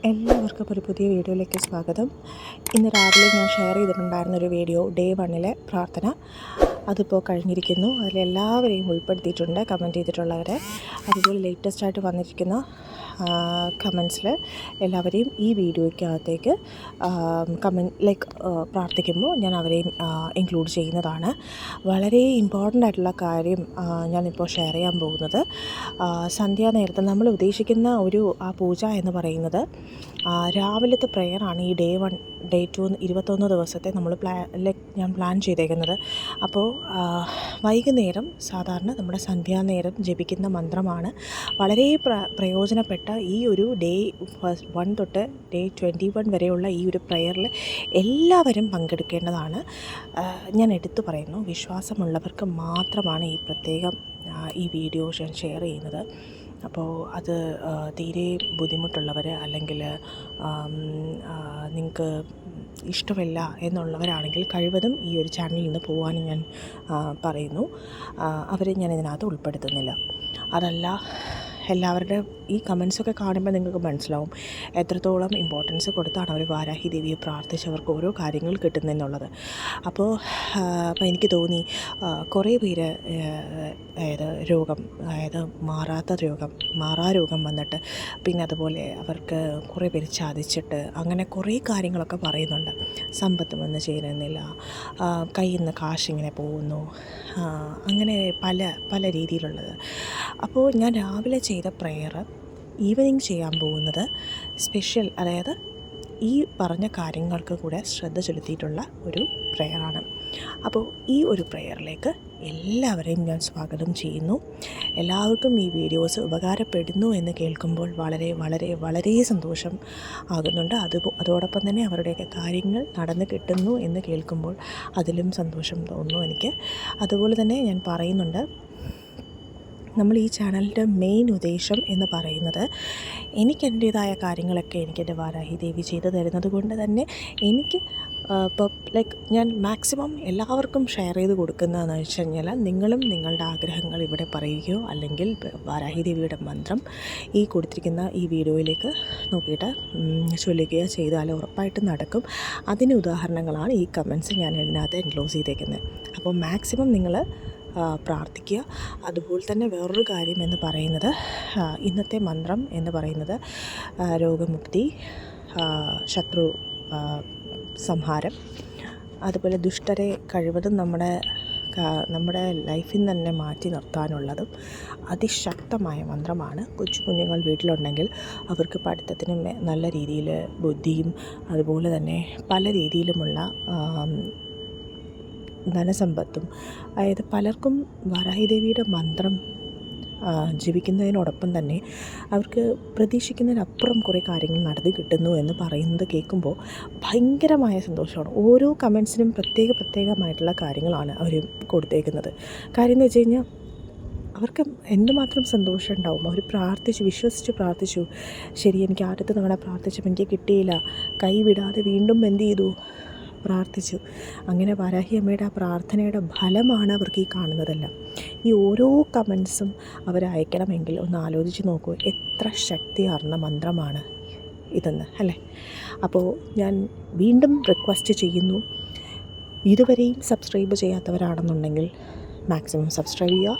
എല്ലാവർക്കും ഒരു പുതിയ വീഡിയോയിലേക്ക് സ്വാഗതം. ഇന്ന് രാവിലെ ഞാൻ ഷെയർ ചെയ്തിട്ടുണ്ടായിരുന്നൊരു വീഡിയോ ഡേ 1 പ്രാർത്ഥന. അതിപ്പോൾ കഴിഞ്ഞിരിക്കുന്നു. അതിലെല്ലാവരെയും ഉൾപ്പെടുത്തിയിട്ടുണ്ട്, കമൻറ്റ് ചെയ്തിട്ടുള്ളവരെ. അതുപോലെ ലേറ്റസ്റ്റായിട്ട് വന്നിരിക്കുന്ന കമൻസിൽ എല്ലാവരെയും ഈ വീഡിയോയ്ക്കകത്തേക്ക് പ്രാർത്ഥിക്കുമ്പോൾ ഞാൻ അവരെയും ഇൻക്ലൂഡ് ചെയ്യുന്നതാണ്. വളരെ ഇമ്പോർട്ടൻ്റ് ആയിട്ടുള്ള കാര്യം ഞാനിപ്പോൾ ഷെയർ ചെയ്യാൻ പോകുന്നത്, സന്ധ്യാനേരത്ത് നമ്മൾ ഉദ്ദേശിക്കുന്ന ആ പൂജ എന്ന് പറയുന്നത് രാവിലത്തെ പ്രെയറാണ്. ഈ ഡേ 1, ഡേ 2 21 ദിവസത്തെ നമ്മൾ ഞാൻ പ്ലാൻ ചെയ്തേക്കുന്നത്. അപ്പോൾ വൈകുന്നേരം സാധാരണ നമ്മുടെ സന്ധ്യാനേരം ജപിക്കുന്ന മന്ത്രമാണ്. വളരെ പ്രയോജനപ്പെട്ട ഈ ഒരു ഡേ 1 തൊട്ട് ഡേ 21 വരെയുള്ള ഈ ഒരു പ്രെയറിൽ എല്ലാവരും പങ്കെടുക്കേണ്ടതാണ്. ഞാൻ എടുത്തു പറയുന്നു, വിശ്വാസമുള്ളവർക്ക് മാത്രമാണ് ഈ പ്രത്യേകം ഈ വീഡിയോ ഞാൻ ഷെയർ ചെയ്യുന്നത്. അപ്പോൾ അത് തീരെ ബുദ്ധിമുട്ടുള്ളവർ, അല്ലെങ്കിൽ നിങ്ങൾക്ക് ഇഷ്ടമില്ല എന്നുള്ളവരാണെങ്കിൽ കഴിവതും ഈ ഒരു ചാനലിൽ നിന്ന് പോകാനും ഞാൻ പറയുന്നു. അവരെ ഞാൻ ഇതിനകത്ത് ഉൾപ്പെടുത്തുന്നില്ല. അതല്ല, എല്ലാവരുടെ ഈ കമൻസൊക്കെ കാണുമ്പോൾ നിങ്ങൾക്ക് മനസ്സിലാവും എത്രത്തോളം ഇമ്പോർട്ടൻസ് കൊടുത്താണ് അവർ വാരാഹി ദേവിയെ പ്രാർത്ഥിച്ചവർക്ക് ഓരോ കാര്യങ്ങൾ കിട്ടുന്നതെന്നുള്ളത്. അപ്പോൾ എനിക്ക് തോന്നി കുറേ പേര് മാറാരോഗം വന്നിട്ട്, പിന്നെ അതുപോലെ അവർക്ക് കുറേ പേര് ചതിച്ചിട്ട്, അങ്ങനെ കുറേ കാര്യങ്ങളൊക്കെ പറയുന്നുണ്ട്. സമ്പത്ത് വന്ന് ചേരുന്നില്ല, കയ്യിൽ നിന്ന് കാശിങ്ങനെ പോകുന്നു, അങ്ങനെ പല രീതിയിലുള്ളത്. അപ്പോൾ ഞാൻ രാവിലെ ചെയ്ത പ്രെയർ ഈവനിങ് ചെയ്യാൻ പോകുന്നത് സ്പെഷ്യൽ, അതായത് ഈ പറഞ്ഞ കാര്യങ്ങൾക്ക് കൂടെ ശ്രദ്ധ ചെലുത്തിയിട്ടുള്ള ഒരു പ്രെയറാണ്. അപ്പോൾ ഈ ഒരു പ്രെയറിലേക്ക് എല്ലാവരെയും ഞാൻ സ്വാഗതം ചെയ്യുന്നു. എല്ലാവർക്കും ഈ വീഡിയോസ് ഉപകാരപ്പെടുന്നു എന്ന് കേൾക്കുമ്പോൾ വളരെ വളരെ വളരെ സന്തോഷം ആകുന്നുണ്ട്. അതോടൊപ്പം തന്നെ അവരുടെയൊക്കെ കാര്യങ്ങൾ നടന്നു കിട്ടുന്നു എന്ന് കേൾക്കുമ്പോൾ അതിലും സന്തോഷം തോന്നുന്നു എനിക്ക്. അതുപോലെ തന്നെ ഞാൻ പറയുന്നുണ്ട്, നമ്മൾ ഈ ചാനലിൻ്റെ മെയിൻ ഉദ്ദേശം എന്ന് പറയുന്നത്, എനിക്ക് എൻ്റേതായ കാര്യങ്ങളൊക്കെ എൻ്റെ വാരാഹി ദേവി ചെയ്തു തരുന്നത് കൊണ്ട് തന്നെ എനിക്ക് ഇപ്പോൾ ഞാൻ മാക്സിമം എല്ലാവർക്കും ഷെയർ ചെയ്ത് കൊടുക്കുന്നതെന്ന് വെച്ച് കഴിഞ്ഞാൽ, നിങ്ങളും നിങ്ങളുടെ ആഗ്രഹങ്ങൾ ഇവിടെ പറയുകയോ അല്ലെങ്കിൽ വാരാഹി ദേവിയുടെ മന്ത്രം ഈ കൊടുത്തിരിക്കുന്ന ഈ വീഡിയോയിലേക്ക് നോക്കിയിട്ട് ചൊല്ലുകയോ ചെയ്താൽ ഉറപ്പായിട്ടും നടക്കും. അതിന് ഉദാഹരണങ്ങളാണ് ഈ കമൻസ് ഞാൻ ഇതിനകത്ത് എൻക്ലോസ് ചെയ്തേക്കുന്നത്. അപ്പോൾ മാക്സിമം നിങ്ങൾ പ്രാർത്ഥിക്കുക. അതുപോലെ തന്നെ വേറൊരു കാര്യം എന്ന് പറയുന്നത്, ഇന്നത്തെ മന്ത്രം എന്ന് പറയുന്നത് രോഗമുക്തി, ശത്രു സംഹാരം, അതുപോലെ ദുഷ്ടരെ കഴിവതും നമ്മുടെ ലൈഫിൽ നിന്ന് തന്നെ മാറ്റി നിർത്താനുള്ളതും അതിശക്തമായ മന്ത്രമാണ്. കുഞ്ഞുങ്ങൾ വീട്ടിലുണ്ടെങ്കിൽ അവർക്ക് പഠിത്തത്തിന് നല്ല രീതിയിൽ ബുദ്ധിയും അതുപോലെ തന്നെ പല രീതിയിലുമുള്ള ധനസമ്പത്തും, അതായത് പലർക്കും വാരാഹി ദേവിയുടെ മന്ത്രം ജപിക്കുന്നതിനോടൊപ്പം തന്നെ അവർക്ക് പ്രതീക്ഷിക്കുന്നതിനപ്പുറം കുറേ കാര്യങ്ങൾ നടന്നു കിട്ടുന്നു എന്ന് പറയുന്നത് കേൾക്കുമ്പോൾ ഭയങ്കരമായ സന്തോഷമാണ്. ഓരോ കമൻസിനും പ്രത്യേകമായിട്ടുള്ള കാര്യങ്ങളാണ് അവർ കൊടുത്തേക്കുന്നത്. കാര്യം എന്ന് വെച്ച് കഴിഞ്ഞാൽ, അവർക്ക് എന്തുമാത്രം സന്തോഷം ഉണ്ടാവും. അവർ വിശ്വസിച്ച് പ്രാർത്ഥിച്ചു. ശരി, എനിക്ക് ആദ്യത്തെ തവണ പ്രാർത്ഥിച്ചപ്പോൾ എനിക്ക് കിട്ടിയില്ല, കൈ വിടാതെ വീണ്ടും എന്ത് ചെയ്തു, പ്രാർത്ഥിച്ചു. അങ്ങനെ വാരാഹി അമ്മയുടെ ആ പ്രാർത്ഥനയുടെ ഫലമാണ് അവർക്ക് ഈ കാണുന്നതെല്ലാം. ഈ ഓരോ കമൻസും അവരയക്കണമെങ്കിൽ ഒന്ന് ആലോചിച്ച് നോക്കൂ, എത്ര ശക്തിയാർന്ന മന്ത്രമാണ് ഇതെന്ന്, അല്ലേ? അപ്പോൾ ഞാൻ വീണ്ടും റിക്വസ്റ്റ് ചെയ്യുന്നു, ഇതുവരെയും സബ്സ്ക്രൈബ് ചെയ്യാത്തവരാണെന്നുണ്ടെങ്കിൽ മാക്സിമം സബ്സ്ക്രൈബ് ചെയ്യുക.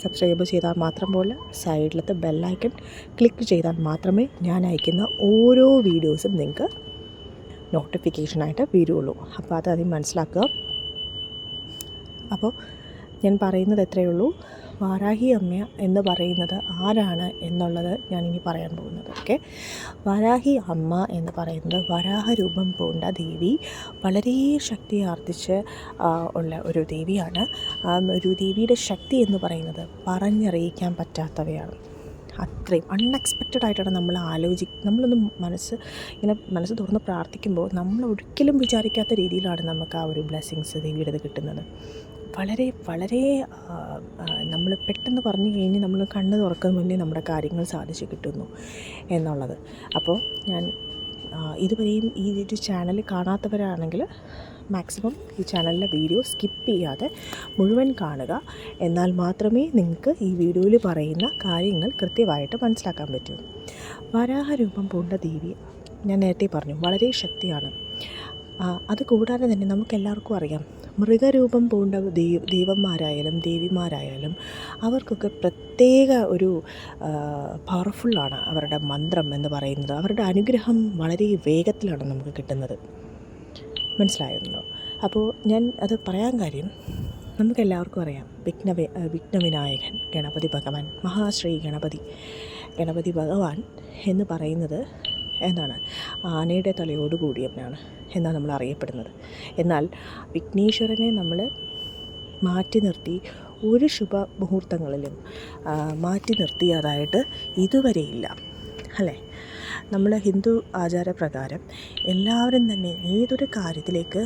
സബ്സ്ക്രൈബ് ചെയ്താൽ മാത്രം പോലെ സൈഡിലത്തെ ബെല്ലൈക്കൺ ക്ലിക്ക് ചെയ്താൽ മാത്രമേ ഞാൻ അയക്കുന്ന ഓരോ വീഡിയോസും നിങ്ങൾക്ക് നോട്ടിഫിക്കേഷനായിട്ട് വരുള്ളൂ. അപ്പോൾ അതാദ്യം മനസ്സിലാക്കുക. അപ്പോൾ ഞാൻ പറയുന്നത് എത്രയേ ഉള്ളൂ, വാരാഹി അമ്മ എന്ന് പറയുന്നത് ആരാണ് എന്നുള്ളത് ഞാനിനി പറയാൻ പോകുന്നത്. ഓക്കെ, വാരാഹി അമ്മ എന്ന് പറയുന്നത് വരാഹ രൂപം പൂണ്ട ദേവി, വളരെ ശക്തി ആർജിച്ച് ഉള്ള ഒരു ദേവിയാണ്. ഒരു ദേവിയുടെ ശക്തി എന്ന് പറയുന്നത് പറഞ്ഞറിയിക്കാൻ പറ്റാത്തവയാണ്. അത്രയും അൺഎക്സ്പെക്റ്റഡ് ആയിട്ടാണ് നമ്മളൊന്ന് മനസ്സ് തുറന്ന് പ്രാർത്ഥിക്കുമ്പോൾ നമ്മൾ ഒരിക്കലും വിചാരിക്കാത്ത രീതിയിലാണ് നമുക്ക് ആ ഒരു ബ്ലെസ്സിങ്സ് ദേവിയുടേത് കിട്ടുന്നത്. വളരെ വളരെ നമ്മൾ പെട്ടെന്ന് പറഞ്ഞു കഴിഞ്ഞ് നമ്മൾ കണ്ണ് തുറക്കുന്ന മുന്നേ നമ്മുടെ കാര്യങ്ങൾ സാധിച്ചു കിട്ടുന്നു എന്നുള്ളത്. അപ്പോൾ ഞാൻ ഇതുവരെയും ഈ ഒരു ചാനൽ കാണാത്തവരാണെങ്കിൽ മാക്സിമം ഈ ചാനലിലെ വീഡിയോ സ്കിപ്പ് ചെയ്യാതെ മുഴുവൻ കാണുക. എന്നാൽ മാത്രമേ നിങ്ങൾക്ക് ഈ വീഡിയോയിൽ പറയുന്ന കാര്യങ്ങൾ കൃത്യമായിട്ട് മനസ്സിലാക്കാൻ പറ്റൂ. വരാഹരൂപം പൂണ്ട ദേവി ഞാൻ നേരത്തെ പറഞ്ഞു വളരെ ശക്തിയാണ്. അതുകൂടാതെ തന്നെ നമുക്കെല്ലാവർക്കും അറിയാം, മൃഗരൂപം പൂണ്ട ദൈവന്മാരായാലും ദേവിമാരായാലും അവർക്കൊക്കെ പ്രത്യേക ഒരു പവർഫുള്ളാണ് അവരുടെ മന്ത്രം എന്ന് പറയുന്നത്. അവരുടെ അനുഗ്രഹം വളരെ വേഗത്തിലാണ് നമുക്ക് കിട്ടുന്നത്. മനസ്സിലായിരുന്നല്ലോ. അപ്പോൾ ഞാൻ അത് പറയാൻ കാര്യം, നമുക്കെല്ലാവർക്കും അറിയാം വിഘ്നവിനായകൻ ഗണപതി ഭഗവാൻ, മഹാശ്രീ ഗണപതി ഭഗവാൻ എന്ന് പറയുന്നത് എന്താണ്, ആനയുടെ തലയോട് കൂടിയവനാണ് എന്നാണ് നമ്മൾ അറിയപ്പെടുന്നത്. എന്നാൽ വിഘ്നേശ്വരനെ നമ്മൾ മാറ്റി നിർത്തി ഒരു ശുഭമുഹൂർത്തങ്ങളിലും മാറ്റി നിർത്തിയതായിട്ട് ഇതുവരെയില്ല, അല്ലേ? നമ്മൾ ഹിന്ദു ആചാരപ്രകാരം എല്ലാവരും തന്നെ ഏതൊരു കാര്യത്തിലേക്ക്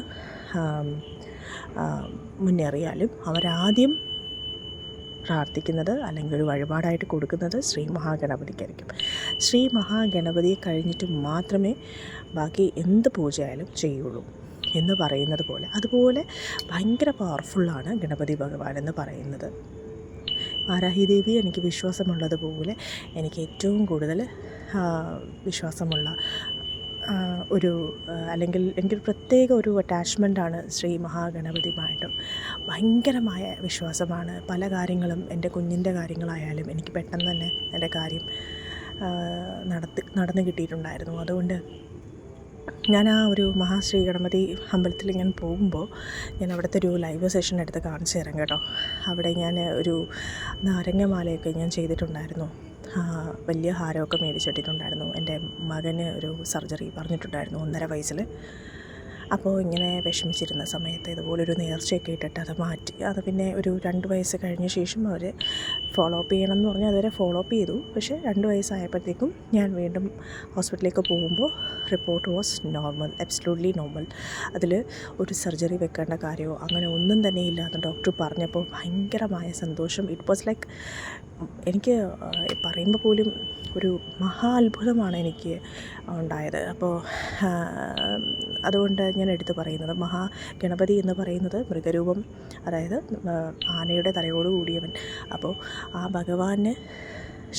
മുന്നേറിയാലും അവരാദ്യം പ്രാർത്ഥിക്കുന്നത് അല്ലെങ്കിൽ ഒരു വഴിപാടായിട്ട് കൊടുക്കുന്നത് ശ്രീ മഹാഗണപതിക്കായിരിക്കും. ശ്രീ മഹാഗണപതിയെ കഴിഞ്ഞിട്ട് മാത്രമേ ബാക്കി എന്ത് പൂജയായാലും ചെയ്യുള്ളൂ എന്ന് പറയുന്നത് പോലെ, അതുപോലെ ഭയങ്കര പവർഫുള്ളാണ് ഗണപതി ഭഗവാൻ എന്ന് പറയുന്നത്. വാരാഹിദേവി എനിക്ക് വിശ്വാസമുള്ളതുപോലെ എനിക്ക് ഏറ്റവും കൂടുതൽ വിശ്വാസമുള്ള അല്ലെങ്കിൽ എനിക്കൊരു പ്രത്യേക ഒരു അറ്റാച്ച്മെൻറ്റാണ് ശ്രീ മഹാഗണപതിയുമായിട്ടും. ഭയങ്കരമായ വിശ്വാസമാണ്. പല കാര്യങ്ങളും എൻ്റെ കുഞ്ഞിൻ്റെ കാര്യങ്ങളായാലും എനിക്ക് പെട്ടെന്ന് തന്നെ എൻ്റെ കാര്യം നടന്നു കിട്ടിയിട്ടുണ്ടായിരുന്നു. അതുകൊണ്ട് ഞാൻ ആ ഒരു മഹാശ്രീ ഗണപതി അമ്പലത്തിൽ ഞാൻ പോകുമ്പോൾ ഞാൻ അവിടുത്തെ ഒരു ലൈവ് സെഷൻ എടുത്ത് കാണിച്ചു തരാം കേട്ടോ. അവിടെ ഞാൻ ഒരു നാരങ്ങമാലയൊക്കെ ഞാൻ ചെയ്തിട്ടുണ്ടായിരുന്നു. വലിയ ഹാരമൊക്കെ മേടിച്ചിട്ടിട്ടുണ്ടായിരുന്നു. എൻ്റെ മകന് ഒരു സർജറി പറഞ്ഞിട്ടുണ്ടായിരുന്നു 1.5 വയസ്സിൽ. അപ്പോൾ ഇങ്ങനെ വിഷമിച്ചിരുന്ന സമയത്ത് ഇതുപോലൊരു നേർച്ചയൊക്കെ ഇട്ടിട്ട് അത് മാറ്റി. അത് പിന്നെ ഒരു 2 വയസ്സ് കഴിഞ്ഞ ശേഷം അവർ ഫോളോ അപ്പ് ചെയ്യണം എന്ന് പറഞ്ഞാൽ അതുവരെ ഫോളോ അപ്പ് ചെയ്തു. പക്ഷേ 2 വയസ്സായപ്പോഴത്തേക്കും ഞാൻ വീണ്ടും ഹോസ്പിറ്റലിലേക്ക് പോകുമ്പോൾ report was normal, absolutely normal. അതിൽ ഒരു സർജറി വെക്കേണ്ട കാര്യമോ അങ്ങനെ ഒന്നും തന്നെ ഇല്ലാന്ന് ഡോക്ടർ പറഞ്ഞപ്പോൾ ഭയങ്കരമായ സന്തോഷം. ഇറ്റ് വാസ് ലൈക്ക്, എനിക്ക് പറയുമ്പോൾ പോലും ഒരു മഹാ അത്ഭുതമാണ് എനിക്ക് ഉണ്ടായത്. അപ്പോൾ അതുകൊണ്ട് ഞാൻ എടുത്തു പറയുന്നത് മഹാഗണപതി എന്ന് പറയുന്നത് മൃഗരൂപം, അതായത് ആനയുടെ തലയോട് കൂടിയവൻ. അപ്പോൾ ആ ഭഗവാന്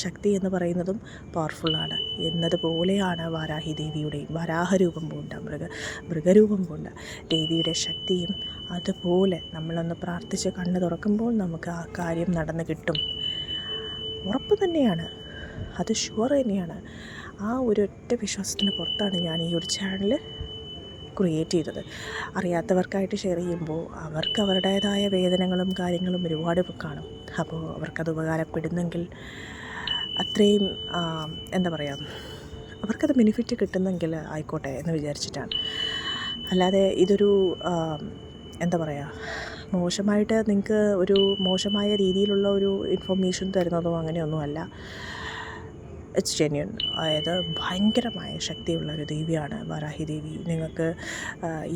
ശക്തി എന്ന് പറയുന്നതും പവർഫുള്ളാണ് എന്നതുപോലെയാണ് വാരാഹി ദേവിയുടെയും വരാഹരൂപം പൂണ്ട മൃഗരൂപം പൂണ്ട ദേവിയുടെ ശക്തിയും. അതുപോലെ നമ്മളൊന്ന് പ്രാർത്ഥിച്ച് കണ്ണ് തുറക്കുമ്പോൾ നമുക്ക് ആ കാര്യം നടന്ന് കിട്ടും, ഉറപ്പ് തന്നെയാണ്, അത് ഷുവർ തന്നെയാണ്. ആ ഒരൊറ്റ വിശ്വാസത്തിന് പുറത്താണ് ഞാൻ ഈ ഒരു ചാനൽ ക്രിയേറ്റ് ചെയ്തത്. അറിയാത്തവർക്കായിട്ട് ഷെയർ ചെയ്യുമ്പോൾ അവർക്ക് അവരുടേതായ വേദനകളും കാര്യങ്ങളും ഒരുപാട് കാണും. അപ്പോൾ അവർക്കത് ഉപകാരപ്പെടുന്നെങ്കിൽ അത്രയും എന്താ പറയുക, അവർക്കത് ബെനിഫിറ്റ് കിട്ടുന്നെങ്കിൽ ആയിക്കോട്ടെ എന്ന് വിചാരിച്ചിട്ടാണ്. അല്ലാതെ ഇതൊരു എന്താ പറയുക, മോശമായിട്ട് നിങ്ങൾക്ക് ഒരു മോശമായ രീതിയിലുള്ള ഒരു ഇൻഫർമേഷൻ തരുന്നതോ അങ്ങനെയൊന്നുമല്ല. It's genuine. അതായത് ഭയങ്കരമായ ശക്തിയുള്ള ഒരു ദേവിയാണ് വാരാഹി ദേവി. നിങ്ങൾക്ക്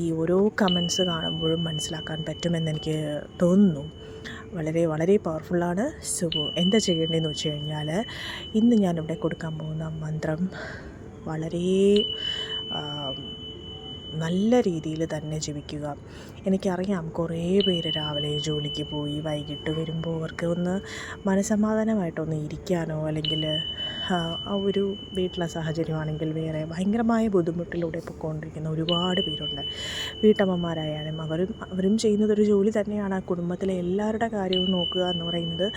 ഈ ഓരോ കമൻസ് കാണുമ്പോഴും മനസ്സിലാക്കാൻ പറ്റുമെന്ന് എനിക്ക് തോന്നുന്നു. വളരെ വളരെ പവർഫുള്ളാണ്. സോ എന്താ ചെയ്യേണ്ടതെന്ന് വെച്ച് കഴിഞ്ഞാൽ, ഇന്ന് ഞാനിവിടെ കൊടുക്കാൻ പോകുന്ന മന്ത്രം വളരെ നല്ല രീതിയിൽ തന്നെ ജപിക്കുക. എനിക്കറിയാം കുറേ പേര് രാവിലെ ജോലിക്ക് പോയി വൈകിട്ട് വരുമ്പോൾ അവർക്ക് ഒന്ന് മനസ്സമാധാനമായിട്ടൊന്ന് ഇരിക്കാനോ അല്ലെങ്കിൽ ആ ഒരു വീട്ടിലെ സാഹചര്യമാണെങ്കിൽ വേറെ ഭയങ്കരമായ ബുദ്ധിമുട്ടിലൂടെ പോയിക്കൊണ്ടിരിക്കുന്ന ഒരുപാട് പേരുണ്ട്. വീട്ടമ്മമാരായാലും അവരും ചെയ്യുന്നതൊരു ജോലി തന്നെയാണ്. കുടുംബത്തിലെ എല്ലാവരുടെ കാര്യവും നോക്കുക എന്ന് പറയുന്നത്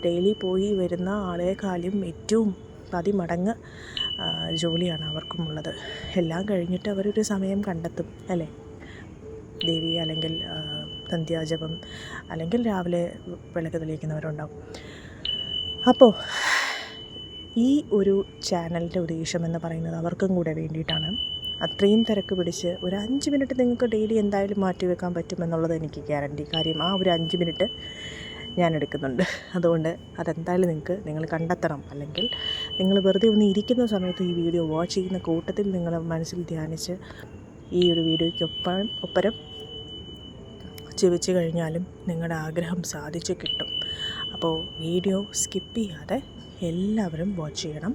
ഡെയിലി പോയി വരുന്ന ആളെക്കാളും ഏറ്റവും 10 മടങ്ങ് ജോലിയാണ് അവർക്കുമുള്ളത്. എല്ലാം കഴിഞ്ഞിട്ട് അവരൊരു സമയം കണ്ടെത്തും, അല്ലേ? ദേവി അല്ലെങ്കിൽ സന്ധ്യാജപം അല്ലെങ്കിൽ രാവിലെ വിളക്ക് തെളിയിക്കുന്നവരുണ്ടാവും. അപ്പോൾ ഈ ഒരു ചാനലിൻ്റെ ഉദ്ദേശമെന്ന് പറയുന്നത് അവർക്കും കൂടെ വേണ്ടിയിട്ടാണ്. അത്രയും തിരക്ക് പിടിച്ച് ഒരു 5 മിനിറ്റ് നിങ്ങൾക്ക് ഡെയിലി എന്തായാലും മാറ്റി വെക്കാൻ പറ്റുമെന്നുള്ളത് എനിക്ക് ഗ്യാരണ്ടി. കാര്യം ആ ഒരു 5 മിനിറ്റ് ഞാൻ എടുക്കുന്നുണ്ട്. അതുകൊണ്ട് അതെന്തായാലും നിങ്ങൾ കണ്ടെത്തണം. അല്ലെങ്കിൽ നിങ്ങൾ വെറുതെ ഒന്ന് ഇരിക്കുന്ന സമയത്ത് ഈ വീഡിയോ വാച്ച് ചെയ്യുന്ന കൂട്ടത്തിൽ നിങ്ങൾ മനസ്സിൽ ധ്യാനിച്ച് ഈ ഒരു വീഡിയോയ്ക്കൊപ്പം ജപിച്ച് കഴിഞ്ഞാലും നിങ്ങളുടെ ആഗ്രഹം സാധിച്ചു കിട്ടും. അപ്പോൾ വീഡിയോ സ്കിപ്പ് ചെയ്യാതെ എല്ലാവരും വാച്ച് ചെയ്യണം.